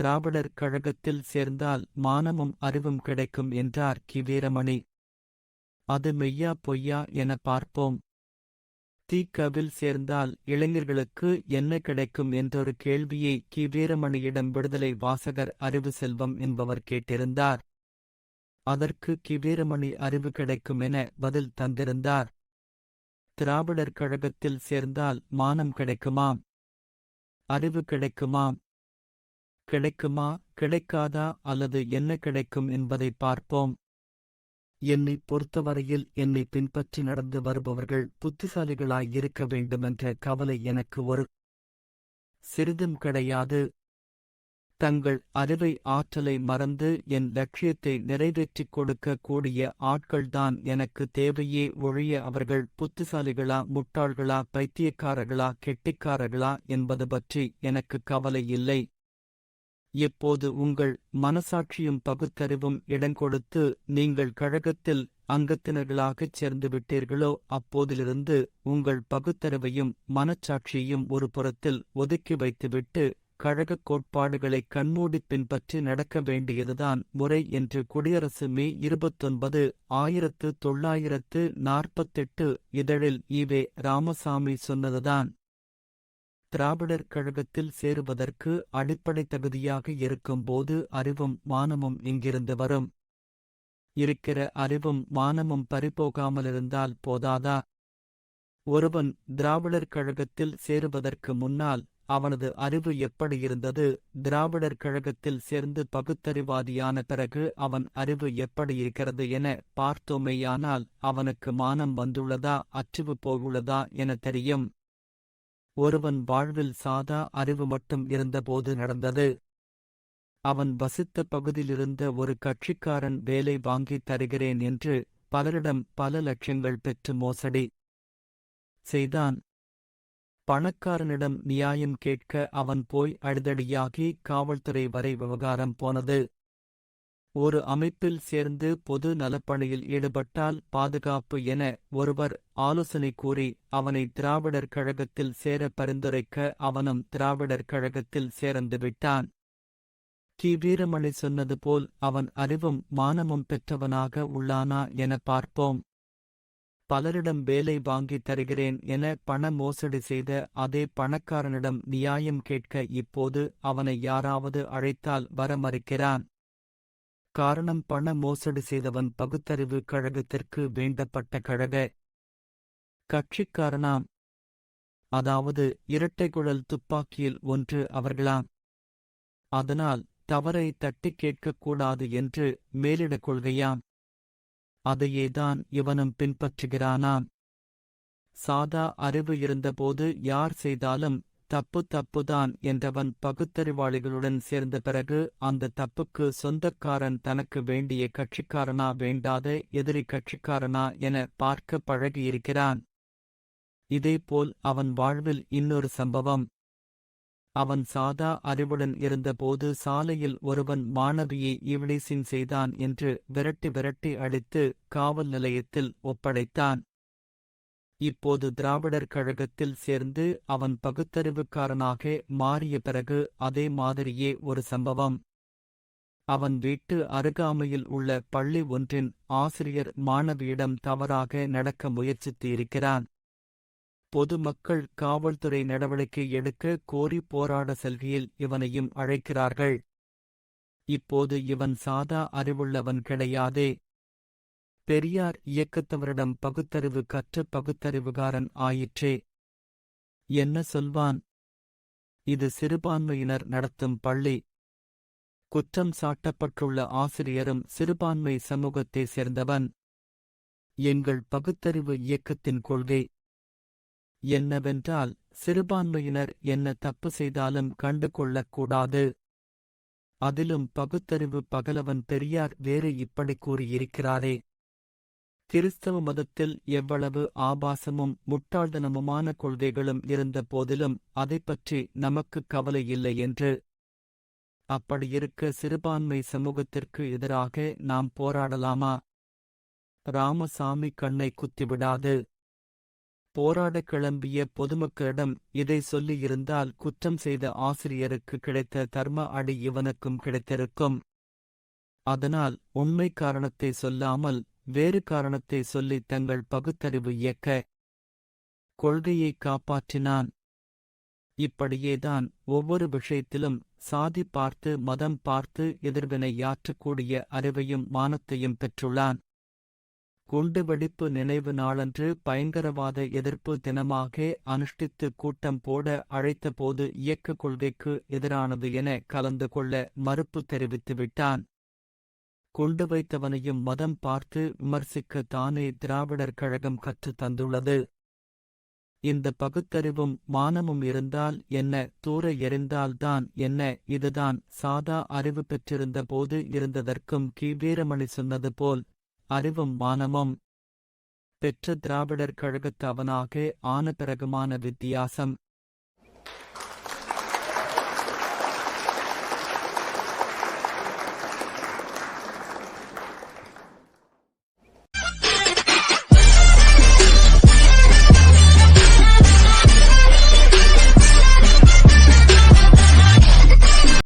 திராவிடர் கழகத்தில் சேர்ந்தால் மானமும் அறிவும் கிடைக்கும் என்றார் கி. வீரமணி. அது மெய்யா பொய்யா என பார்ப்போம். தி.க.வில் சேர்ந்தால் இளைஞர்களுக்கு என்ன கிடைக்கும் என்றொரு கேள்வியை கி. வீரமணியிடம் விடுதலை வாசகர் அறிவு செல்வம் என்பவர் கேட்டிருந்தார். அதற்கு கி. வீரமணி அறிவு கிடைக்கும் என பதில் தந்திருந்தார். திராவிடர் கழகத்தில் சேர்ந்தால் மானம் கிடைக்குமாம், அறிவு கிடைக்குமாம். கிடைக்குமா கிடைக்காதா அல்லது என்ன கிடைக்கும் என்பதை பார்ப்போம். என்னை பொறுத்தவரையில் என்னை பின்பற்றி நடந்து வருபவர்கள் புத்திசாலிகளாயிருக்க வேண்டுமென்ற கவலை எனக்கு ஒரு சிறிதும் கிடையாது. தங்கள் அறிவை ஆற்றலை மறந்து என் லட்சியத்தை நிறைவேற்றிக் கொடுக்க கூடிய ஆட்கள்தான் எனக்கு தேவையே ஒழிய அவர்கள் புத்திசாலிகளா முட்டாள்களா பைத்தியக்காரர்களா கெட்டிக்காரர்களா என்பது பற்றி எனக்கு கவலை இல்லை. எப்போது உங்கள் மனசாட்சியும் பகுத்தறிவும் இடங்கொடுத்து நீங்கள் கழகத்தில் அங்கத்தினர்களாகச் சேர்ந்து விட்டீர்களோ அப்போதிலிருந்து உங்கள் பகுத்தறிவையும் மனச்சாட்சியையும் ஒரு புறத்தில் ஒதுக்கி வைத்துவிட்டு கழகக் கோட்பாடுகளைக் கண்மூடிப் பின்பற்றி நடக்க வேண்டியதுதான் முறை என்று குடியரசு மே 29, 1948 இதழில் ஈ.வே. ராமசாமி சொன்னதுதான். திராவிடர் கழகத்தில் சேருவதற்கு அடிப்படை தகுதியாக இருக்கும்போது அறிவும் மானமும் இங்கிருந்து வரும். இருக்கிற அறிவும் மானமும் பறிபோகாமலிருந்தால் போதாதா? ஒருவன் திராவிடர் கழகத்தில் சேருவதற்கு முன்னால் அவனது அறிவு எப்படியிருந்தது, திராவிடர் கழகத்தில் சேர்ந்து பகுத்தறிவாதியான பிறகு அவன் அறிவு எப்படியிருக்கிறது என பார்த்தோமேயானால் அவனுக்கு மானம் வந்துள்ளதா அற்றிவு போயுள்ளதா என தெரியும். ஒருவன் வாழ்வில் சாதா அறிவு மட்டும் இருந்தபோது நடந்தது. அவன் வசித்த பகுதியிலிருந்த ஒரு கட்சிக்காரன் வேலை வாங்கித் தருகிறேன் என்று பலரிடம் பல லட்சங்கள் பெற்று மோசடி செய்தான். பணக்காரனிடம் நியாயம் கேட்க அவன் போய் அழுதடியாகி காவல்துறை வரை விவகாரம் போனது. ஒரு அமைப்பில் சேர்ந்து பொது நலப்பணியில் ஈடுபட்டால் பாதுகாப்பு என ஒருவர் ஆலோசனை கூறி அவனை திராவிடர் கழகத்தில் சேர பரிந்துரைக்க அவனும் திராவிடர் கழகத்தில் சேர்ந்து விட்டான். கி. வீரமணி சொன்னது போல் அவன் அறிவும் மானமும் பெற்றவனாக உள்ளானா என பார்ப்போம். பலரிடம் வேலை வாங்கித் தருகிறேன் என பண மோசடி செய்த அதே பணக்காரனிடம் நியாயம் கேட்க இப்போது அவனை யாராவது அழைத்தால் வர மறுக்கிறான். காரணம், பண மோசடி செய்தவன் பகுத்தறிவு கழகத்திற்கு வேண்டப்பட்ட கழக கட்சிக்காரனாம். அதாவது இரட்டைக்குழல் துப்பாக்கியில் ஒன்று அவர்களாம். அதனால் தவறை தட்டிக் கேட்கக்கூடாது என்று மேலிடக் கொள்கையாம். அதையேதான் இவனும் பின்பற்றுகிறானாம். சாதா அறிவு இருந்தபோது யார் செய்தாலும் தப்பு தப்புதான் என்றவன் பகுத்தறிவாளிகளுடன் சேர்ந்த பிறகு அந்த தப்புக்கு சொந்தக்காரன் தனக்கு வேண்டிய கட்சிக்காரனா வேண்டாத எதிரி கட்சிக்காரனா என பார்க்க பழகியிருக்கிறான். இதேபோல் அவன் வாழ்வில் இன்னொரு சம்பவம். அவன் சாதா அறிவுடன் இருந்தபோது சாலையில் ஒருவன் மாணவியை ஈவ்டீசிங் செய்தான் என்று விரட்டி விரட்டி அடித்து காவல் நிலையத்தில் ஒப்படைத்தான். இப்போது திராவிடர் கழகத்தில் சேர்ந்து அவன் பகுத்தறிவுக்காரனாக மாறிய பிறகு அதே மாதிரியே ஒரு சம்பவம். அவன் வீட்டு அருகாமையில் உள்ள பள்ளி ஒன்றின் ஆசிரியர் மாணவியிடம் தவறாக நடக்க முயற்சித்து இருக்கிறான். பொதுமக்கள் காவல்துறை நடவடிக்கை எடுக்க கோரி போராட செல்கையில் இவனையும் அழைக்கிறார்கள். இப்போது இவன் சாதா அறிவுள்ளவன் கிடையாதே. பெரியார் இயக்கத்தவரிடம் பகுத்தறிவு கற்ற பகுத்தறிவுகாரன் ஆயிற்றே. என்ன சொல்வான்? இது சிறுபான்மையினர் நடத்தும் பள்ளி. குற்றம் சாட்டப்பட்டுள்ள ஆசிரியரும் சிறுபான்மை சமூகத்தை சேர்ந்தவன். எங்கள் பகுத்தறிவு இயக்கத்தின் கொள்கை என்னவென்றால் சிறுபான்மையினர் என்ன தப்பு செய்தாலும் கண்டு கொள்ளக்கூடாது. அதிலும் பகுத்தறிவு பகலவன் பெரியார் வேறு இப்படி கூறியிருக்கிறாரே. கிறிஸ்தவ மதத்தில் எவ்வளவு ஆபாசமும் முட்டாள்தனமுமான கொள்கைகளும் இருந்த போதிலும் அதைப்பற்றி நமக்கு கவலை இல்லை என்று. அப்படியிருக்க சிறுபான்மை சமூகத்திற்கு எதிராக நாம் போராடலாமா? ராமசாமி கண்ணை குத்திவிடாது. போராடக் கிளம்பிய பொதுமக்களிடம் இதை சொல்லியிருந்தால் குற்றம் செய்த ஆசிரியருக்கு கிடைத்த தர்ம அடி இவனுக்கும் கிடைத்திருக்கும். அதனால் உண்மை காரணத்தை சொல்லாமல் வேறு காரணத்தை சொல்லி தங்கள் பகுத்தறிவு இயக்க கொள்கையை காப்பாற்றினான். இப்படியேதான் ஒவ்வொரு விஷயத்திலும் சாதி பார்த்து மதம் பார்த்து எதிர்வினையாற்றக்கூடிய அறிவையும் மானத்தையும் பெற்றுள்ளான். குண்டுவெடிப்பு நினைவு நாளன்று பயங்கரவாத எதிர்ப்பு தினமாக அனுஷ்டித்து கூட்டம் போட அழைத்தபோது இயக்க கொள்கைக்கு எதிரானது என கலந்து கொள்ள மறுப்பு தெரிவித்துவிட்டான். குண்டு வைத்தவனையும் மதம் பார்த்து விமர்சிக்க தானே திராவிடர் கழகம் கற்றுத் தந்துள்ளது. இந்த பகுத்தறிவும் மானமும் இருந்தால் என்ன, தூர எறிந்தால்தான் என்ன, இதுதான் சாதா அறிவு பெற்றிருந்த போது இருந்ததற்கும் வீரமணி சொன்னது போல் அறிவும் மானமும் பெற்ற திராவிடர் கழகத்தவனாக ஆன பிறகுமான வித்தியாசம்.